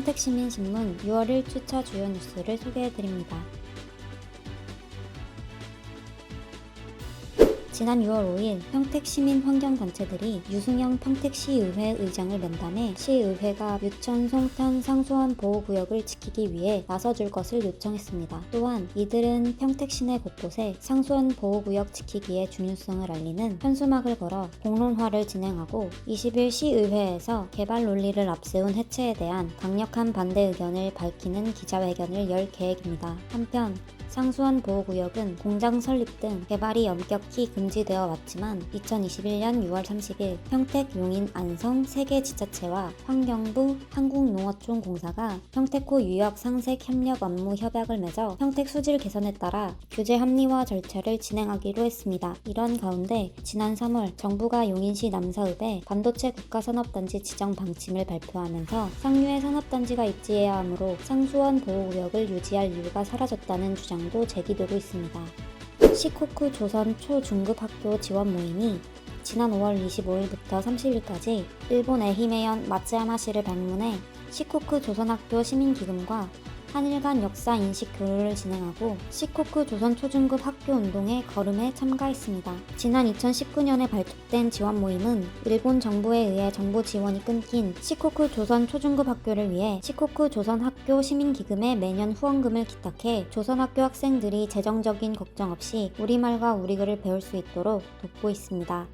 평택시민신문 6월 1주차 주요 뉴스를 소개해드립니다. 지난 6월 5일 평택시민환경단체들이 유승영 평택시의회 의장을 면담해 시의회가 뮤천, 송탄, 상수원 보호구역을 지키기 위해 나서줄 것을 요청했습니다. 또한 이들은 평택 시내 곳곳에 상수원 보호구역 지키기의 중요성을 알리는 현수막을 걸어 공론화를 진행하고 20일 시의회에서 개발 논리를 앞세운 해체에 대한 강력한 반대 의견을 밝히는 기자회견을 열 계획입니다. 한편 상수원 보호구역은 공장 설립 등 개발이 엄격히 금지되어 왔지만 2021년 6월 30일 평택, 용인, 안성 3개 지자체와 환경부, 한국농어촌공사가 평택호 유역 상색 협력 업무 협약을 맺어 평택 수질 개선에 따라 규제 합리화 절차를 진행하기로 했습니다. 이런 가운데 지난 3월 정부가 용인시 남사읍에 반도체 국가산업단지 지정 방침을 발표하면서 상류의 산업단지가 입지해야 하므로 상수원 보호구역을 유지할 이유가 사라졌다는 주장 도 제기되고 있습니다. 시코쿠 조선 초-중급 학교 지원 모임이 지난 5월 25일부터 30일까지 일본 에히메현 마츠야마시를 방문해 시코쿠 조선학교 시민기금과 한일 간 역사 인식 교류를 진행하고 시코쿠 조선 초중급 학교 운동에 걸음에 참가했습니다. 지난 2019년에 발족된 지원 모임은 일본 정부에 의해 정부 지원이 끊긴 시코쿠 조선 초중급 학교를 위해 시코쿠 조선 학교 시민기금에 매년 후원금을 기탁해 조선학교 학생들이 재정적인 걱정 없이 우리말과 우리글을 배울 수 있도록 돕고 있습니다.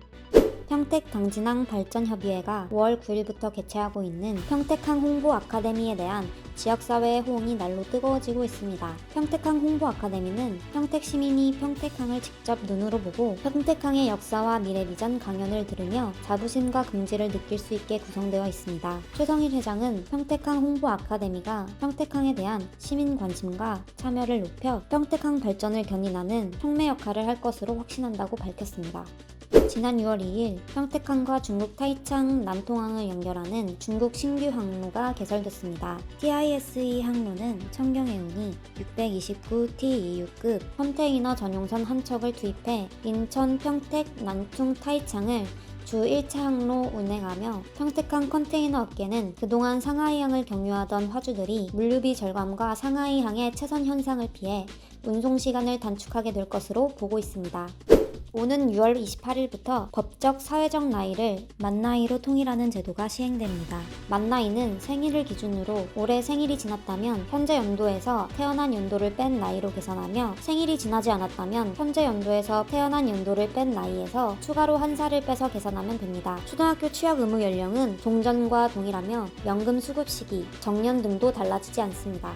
평택 당진항 발전협의회가 5월 9일부터 개최하고 있는 평택항 홍보 아카데미에 대한 지역사회의 호응이 날로 뜨거워지고 있습니다. 평택항 홍보 아카데미는 평택 시민이 평택항을 직접 눈으로 보고 평택항의 역사와 미래 비전 강연을 들으며 자부심과 긍지를 느낄 수 있게 구성되어 있습니다. 최성일 회장은 평택항 홍보 아카데미가 평택항에 대한 시민 관심과 참여를 높여 평택항 발전을 견인하는 촉매 역할을 할 것으로 확신한다고 밝혔습니다. 지난 6월 2일 평택항과 중국 타이창 남통항을 연결하는 중국 신규 항로가 개설됐습니다. TISE 항로는 청경해운이 629TEU급 컨테이너 전용선 한 척을 투입해 인천, 평택, 난퉁, 타이창을 주 1차 항로 운행하며 평택항 컨테이너 업계는 그동안 상하이항을 경유하던 화주들이 물류비 절감과 상하이항의 채선 현상을 피해 운송시간을 단축하게 될 것으로 보고 있습니다. 오는 6월 28일부터 법적 사회적 나이를 만 나이로 통일하는 제도가 시행됩니다. 만 나이는 생일을 기준으로 올해 생일이 지났다면 현재 연도에서 태어난 연도를 뺀 나이로 계산하며 생일이 지나지 않았다면 현재 연도에서 태어난 연도를 뺀 나이에서 추가로 한 살을 빼서 계산하면 됩니다. 초등학교 취학 의무 연령은 종전과 동일하며 연금 수급 시기, 정년 등도 달라지지 않습니다.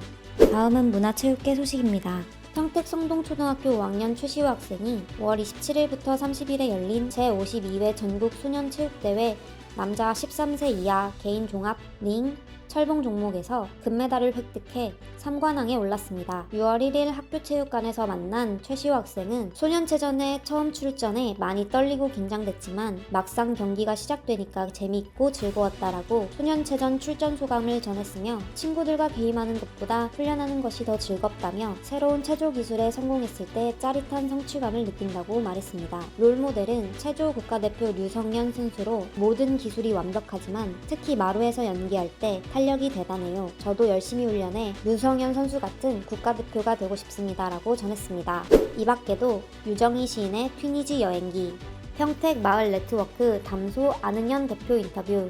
다음은 문화체육계 소식입니다. 평택 성동초등학교 5학년 최시우 학생이 5월 27일부터 30일에 열린 제52회 전국 소년체육대회 남자 13세 이하 개인 종합, 링, 철봉 종목에서 금메달을 획득해 3관왕에 올랐습니다. 6월 1일 학교체육관에서 만난 최시호 학생은 소년체전에 처음 출전해 많이 떨리고 긴장됐지만 막상 경기가 시작되니까 재미있고 즐거웠다라고 소년체전 출전 소감을 전했으며 친구들과 게임하는 것보다 훈련하는 것이 더 즐겁다며 새로운 체조 기술에 성공했을 때 짜릿한 성취감을 느낀다고 말했습니다. 롤모델은 체조 국가대표 류성현 선수로 모든 기술이 완벽하지만 특히 마루에서 연기할 때 탄력이 대단해요. 저도 열심히 훈련해 류성현 선수 같은 국가대표가 되고 싶습니다. 라고 전했습니다. 이 밖에도 유정희 시인의 튀니지 여행기, 평택 마을 네트워크 담소 안은현 대표 인터뷰,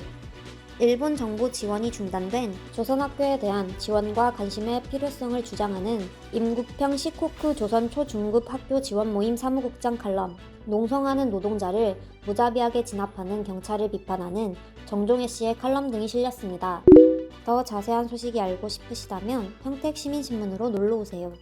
일본 정부 지원이 중단된 조선학교에 대한 지원과 관심의 필요성을 주장하는 임국평 시코쿠 조선 초중급 학교 지원 모임 사무국장 칼럼, 농성하는 노동자를 무자비하게 진압하는 경찰을 비판하는 정종혜 씨의 칼럼 등이 실렸습니다. 더 자세한 소식이 알고 싶으시다면 평택시민신문으로 놀러오세요.